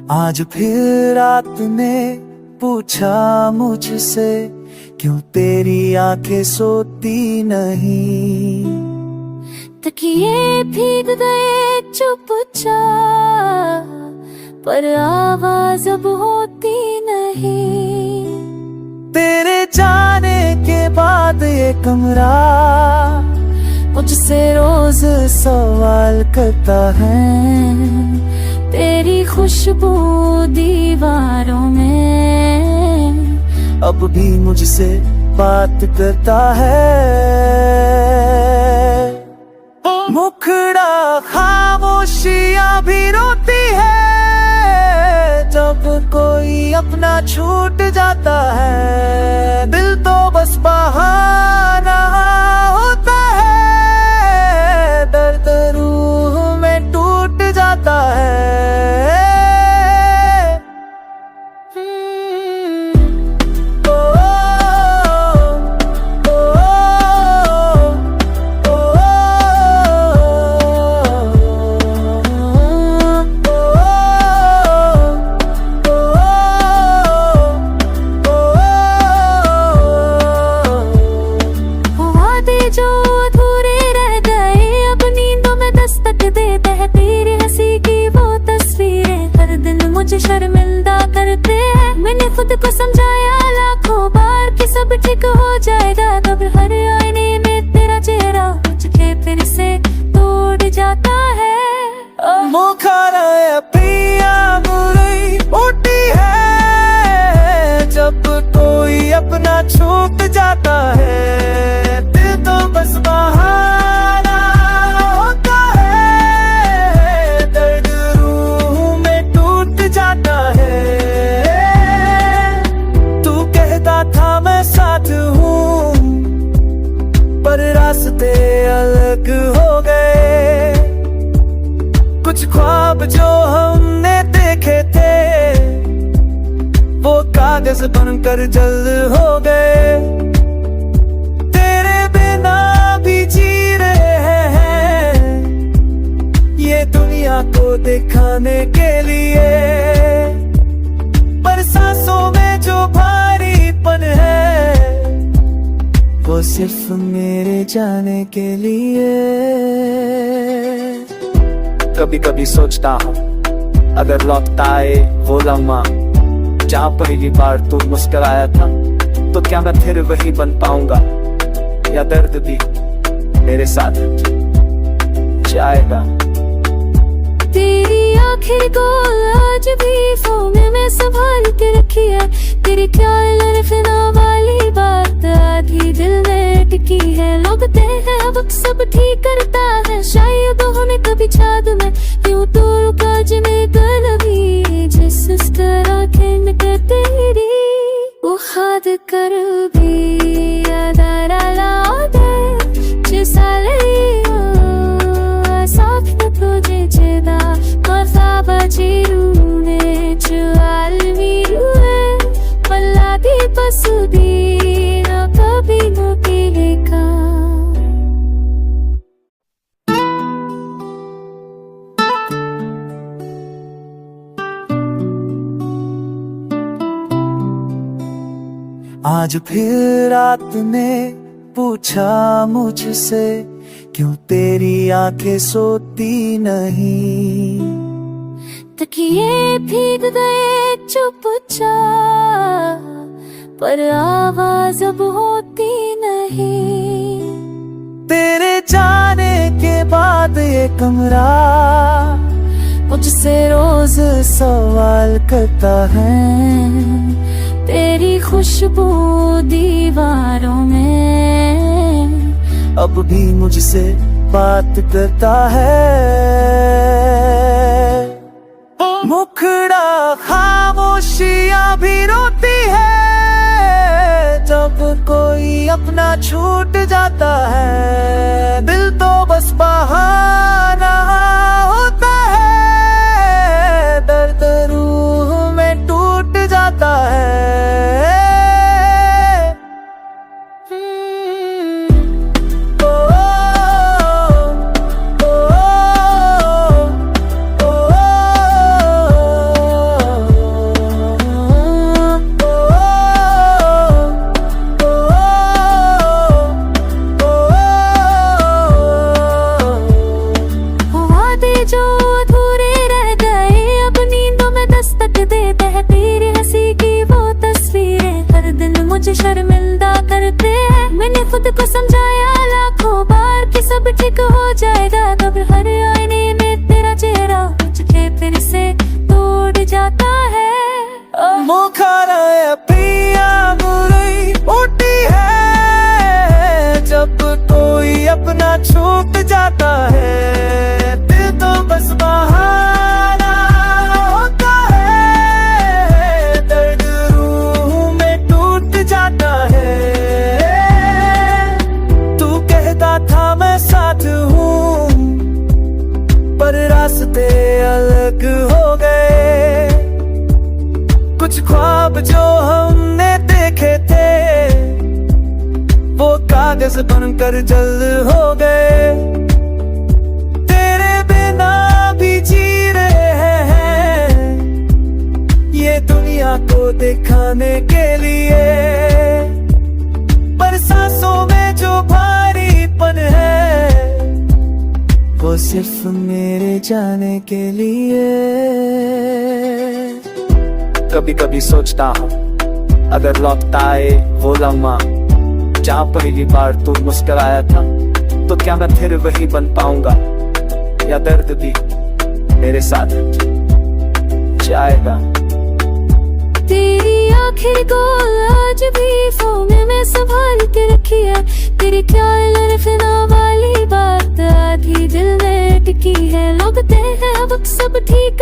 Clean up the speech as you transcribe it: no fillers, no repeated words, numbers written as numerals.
आज फिर रात ने पूछा मुझसे, क्यों तेरी आंखें सोती नहीं। तकिए भीग गए चुपचाप, पर आवाज अब होती नहीं। तेरे जाने के बाद ये कमरा मुझसे रोज सवाल करता है। तेरी खुशबू दीवारों में अब भी मुझसे बात करता है। मुखड़ा खामोशियां भी रोती है, जब कोई अपना छूट जाता है। दिल तो बस बहाना होता है, दर्द रूह में टूट जाता है। जो अधूरे रह गए अब नींदों में दस्तक देते हैं। तेरी हंसी की वो तस्वीरें हर दिन मुझे शर्मिंदा करते हैं। मैंने खुद को समझाया लाखों बार कि सब ठीक हो जाएगा, तब हर आईने में तेरा चेहरा मुझे फिर से तोड़ जाता है। मुखड़ा पिया मुरई उठी है, जब कोई अपना छूट जाता है। दिल तो बस बहाना होता है, दर्द रूह में टूट जाता है। तू कहता था मैं साथ हूँ, पर रास्ते अलग हो गए। कुछ ख्वाब जो हमने देखे थे, वो कागज बनकर जल्द हो गए। तेरे बिना भी जी रहे हैं, ये दुनिया को दिखाने के लिए। पर सांसों में जो भारीपन है, वो सिर्फ मेरे जाने के लिए। कभी कभी सोचता हूँ, अगर लौटता आए वो लम्हा जहाँ पहली बार तू मुस्कुराया था, तो क्या मैं फिर वही बन पाऊंगा, या दर्द भी मेरे साथ जाएगा। तेरी आखिर को आज भी फोन में संभाल के रखी है। तेरे ख्याल रखना वाली बात आधी दिल में टिकी है। लोग कहते हैं वक्त सब ठीक करता है, शायद होने कभी चाँद में यूं तो काज में कलभी। जिस तरह खिन कर तेरी वो खाद कर भी अदारा लादे जिसाले साफ तुझे जेदा मसाबा चिरूने चुआल मीरुए पल्लादी पसुदी न कभी मुकिलेका। आज फिर रात ने पूछा मुझसे, क्यों तेरी आंखें सोती नहीं। तकिए भीग गए चुपचाप, पर आवाज अब होती नहीं। तेरे जाने के बाद ये कमरा मुझसे रोज सवाल करता है। तेरी खुशबू दीवारों में अब भी मुझसे बात करता है। मुखड़ा खामोशियां भी रोती है, जब कोई अपना छूट जाता है। दिल तो बस बहाना होता है, दर्द रूह में टूट जाता है। करते हैं। मैंने खुद को समझाया लाखों बार कि सब ठीक हो जाएगा, तब हर आईने में तेरा चेहरा मुझे फिर से तोड़ जाता है। मुखरा पिया मुरई उठी है, जब कोई अपना छूट जाता है, दिल तो बस बहाना होता है, दर्द रूह में टूट जाता है। तू कहता था मैं साथ हूँ, पर रास्ते अलग हो गए। कुछ ख्वाब जो हमने देखे थे, वो कागज बनकर जल हो गए। तेरे बिना भी जी रहे हैं, ये दुनिया को दिखाने के लिए, पर सांसों में जो भारीपन है, वो सिर्फ मेरे जाने के लिए। कभी कभी सोचता हूँ, अगर लौटता आए वो लम्हा जहाँ पहली बार तू मुस्कुराया था, तो क्या मैं फिर वही बन पाऊंगा, या दर्द भी मेरे साथ जाएगा। तेरी आखिर को आज भी फोन में संभाल के रखी है, तेरे ख्याल रखना वाली बात आधी दिल में टिकी है। लोग कहते हैं अब सब ठीक